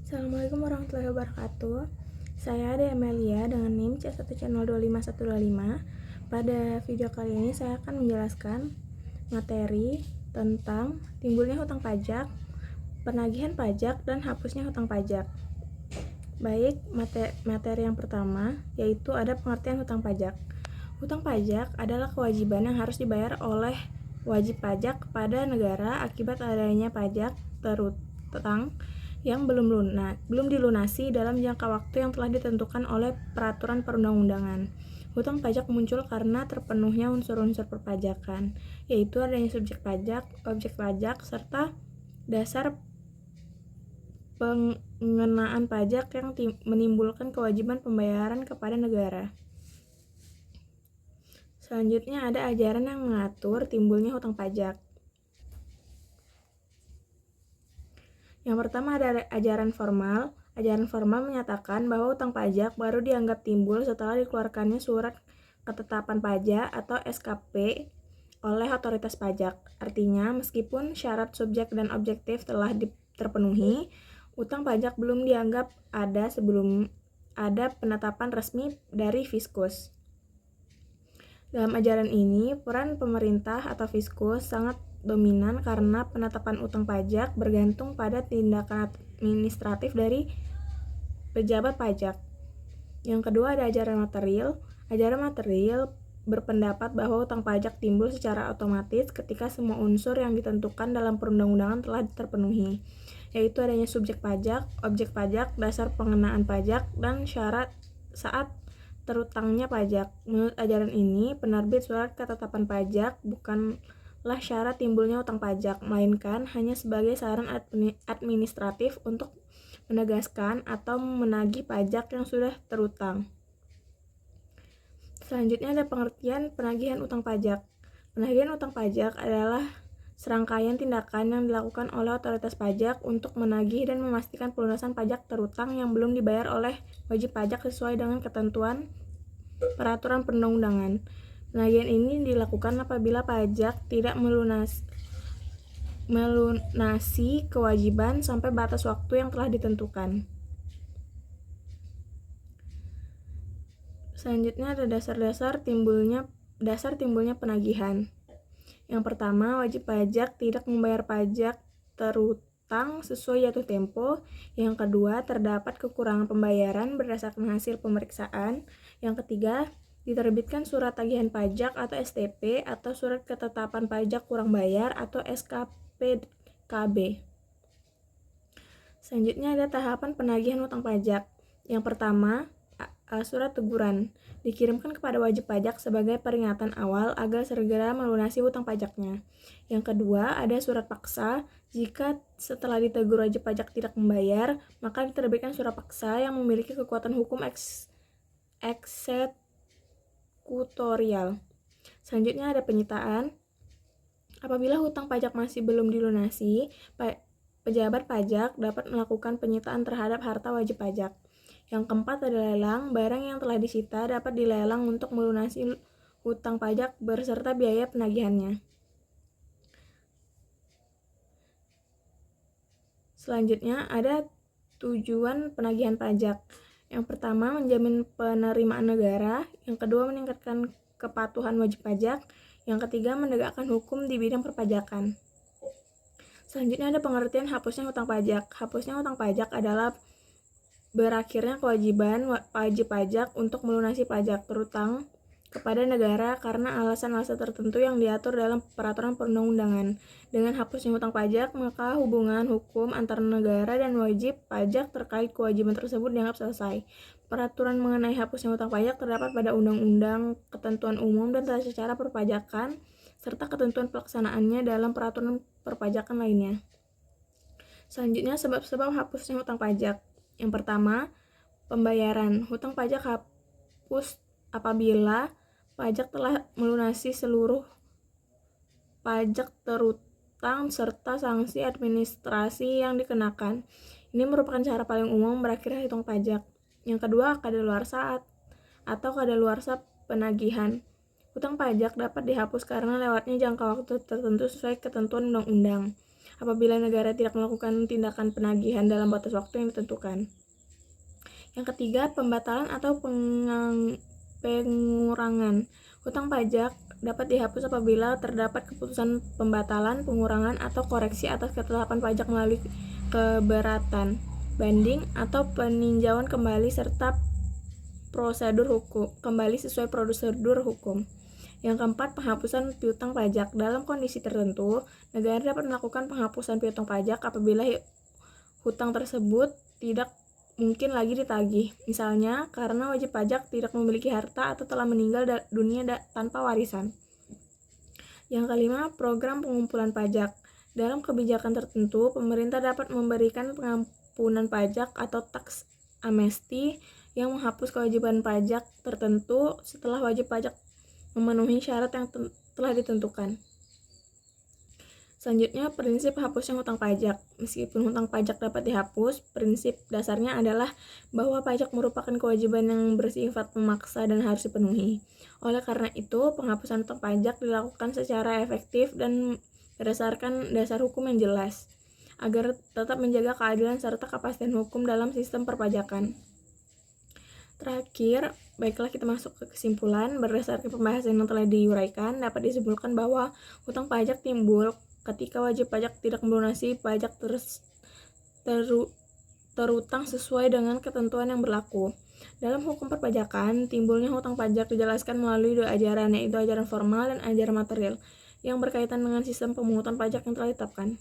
Assalamualaikum warahmatullahi wabarakatuh. Saya Ade Amelia dengan NIM C1C025125. Pada video kali ini saya akan menjelaskan materi tentang timbulnya hutang pajak, penagihan pajak, dan hapusnya hutang pajak. Baik, materi yang pertama yaitu ada pengertian hutang pajak. Hutang pajak adalah kewajiban yang harus dibayar oleh wajib pajak kepada negara akibat adanya pajak terutang yang belum dilunasi dalam jangka waktu yang telah ditentukan oleh peraturan perundang-undangan. Hutang pajak muncul karena terpenuhnya unsur-unsur perpajakan, yaitu adanya subjek pajak, objek pajak, serta dasar pengenaan pajak yang menimbulkan kewajiban pembayaran kepada negara. Selanjutnya ada ajaran yang mengatur timbulnya hutang pajak. Yang pertama ada ajaran formal. Ajaran formal menyatakan bahwa hutang pajak baru dianggap timbul setelah dikeluarkannya surat ketetapan pajak atau SKP oleh otoritas pajak. Artinya, meskipun syarat subjek dan objektif telah terpenuhi, hutang pajak belum dianggap ada sebelum ada penetapan resmi dari Fiskus. Dalam ajaran ini, peran pemerintah atau Fiskus sangat dominan karena penetapan utang pajak bergantung pada tindakan administratif dari pejabat pajak. Yang kedua ada ajaran material. Ajaran material berpendapat bahwa utang pajak timbul secara otomatis ketika semua unsur yang ditentukan dalam perundang-undangan telah terpenuhi, yaitu adanya subjek pajak, objek pajak, dasar pengenaan pajak, dan syarat saat terutangnya pajak. Menurut ajaran ini, penerbit surat ketetapan pajak bukanlah syarat timbulnya utang pajak, melainkan hanya sebagai saran administratif untuk menegaskan atau menagih pajak yang sudah terutang. Selanjutnya ada pengertian penagihan utang pajak. Penagihan utang pajak adalah serangkaian tindakan yang dilakukan oleh otoritas pajak untuk menagih dan memastikan pelunasan pajak terutang yang belum dibayar oleh wajib pajak sesuai dengan ketentuan peraturan perundang-undangan. Penagihan ini dilakukan apabila pajak tidak melunasi kewajiban sampai batas waktu yang telah ditentukan. Selanjutnya ada dasar timbulnya penagihan. Yang pertama, wajib pajak tidak membayar pajak terutang sesuai jatuh tempo. Yang kedua, terdapat kekurangan pembayaran berdasarkan hasil pemeriksaan. Yang ketiga, diterbitkan surat tagihan pajak atau STP atau surat ketetapan pajak kurang bayar atau SKPKB. Selanjutnya ada tahapan penagihan utang pajak. Yang pertama, surat teguran dikirimkan kepada wajib pajak sebagai peringatan awal agar segera melunasi hutang pajaknya. Yang kedua, ada surat paksa. Jika setelah ditegur wajib pajak tidak membayar, maka diterbitkan surat paksa yang memiliki kekuatan hukum eksekutorial. Selanjutnya ada penyitaan. Apabila hutang pajak masih belum dilunasi, pejabat pajak dapat melakukan penyitaan terhadap harta wajib pajak. Yang keempat ada lelang. Barang yang telah disita dapat dilelang untuk melunasi hutang pajak beserta biaya penagihannya. Selanjutnya ada tujuan penagihan pajak. Yang pertama, menjamin penerimaan negara. Yang kedua, meningkatkan kepatuhan wajib pajak. Yang ketiga, menegakkan hukum di bidang perpajakan. Selanjutnya ada pengertian hapusnya hutang pajak. Hapusnya hutang pajak adalah berakhirnya kewajiban wajib pajak untuk melunasi pajak terutang kepada negara karena alasan-alasan tertentu yang diatur dalam peraturan perundang-undangan. Dengan hapusnya hutang pajak, maka hubungan hukum antara negara dan wajib pajak terkait kewajiban tersebut dianggap selesai. Peraturan mengenai hapusnya hutang pajak terdapat pada Undang-Undang Ketentuan Umum dan Tata Cara Perpajakan serta ketentuan pelaksanaannya dalam peraturan perpajakan lainnya. Selanjutnya, sebab-sebab hapusnya hutang pajak. Yang pertama, pembayaran. Hutang pajak hapus apabila pajak telah melunasi seluruh pajak terutang serta sanksi administrasi yang dikenakan. Ini merupakan cara paling umum berakhirnya hutang pajak. Yang kedua, kadaluarsa atau kadaluarsa penagihan. Hutang pajak dapat dihapus karena lewatnya jangka waktu tertentu sesuai ketentuan undang-undang. apabila negara tidak melakukan tindakan penagihan dalam batas waktu yang ditentukan. Yang ketiga, pembatalan atau pengurangan. Hutang pajak dapat dihapus apabila terdapat keputusan pembatalan, pengurangan, atau koreksi atas ketetapan pajak melalui keberatan, banding, atau peninjauan kembali serta prosedur hukum kembali sesuai prosedur hukum. Yang keempat, penghapusan piutang pajak. Dalam kondisi tertentu, negara dapat melakukan penghapusan piutang pajak apabila hutang tersebut tidak mungkin lagi ditagih, misalnya karena wajib pajak tidak memiliki harta atau telah meninggal dunia tanpa warisan. Yang kelima, program pengumpulan pajak. Dalam kebijakan tertentu, pemerintah dapat memberikan pengampunan pajak atau tax amnesty yang menghapus kewajiban pajak tertentu setelah wajib pajak memenuhi syarat yang telah ditentukan. Selanjutnya, prinsip hapusnya hutang pajak. Meskipun hutang pajak dapat dihapus, prinsip dasarnya adalah bahwa pajak merupakan kewajiban yang bersifat memaksa dan harus dipenuhi. Oleh karena itu, penghapusan hutang pajak dilakukan secara efektif dan berdasarkan dasar hukum yang jelas, agar tetap menjaga keadilan serta kepastian hukum dalam sistem perpajakan. Terakhir, baiklah kita masuk ke kesimpulan. Berdasarkan pembahasan yang telah diuraikan, dapat disimpulkan bahwa hutang pajak timbul ketika wajib pajak tidak melunasi pajak terutang sesuai dengan ketentuan yang berlaku. Dalam hukum perpajakan, timbulnya hutang pajak dijelaskan melalui dua ajaran, yaitu ajaran formal dan ajaran material, yang berkaitan dengan sistem pemungutan pajak yang telah ditetapkan.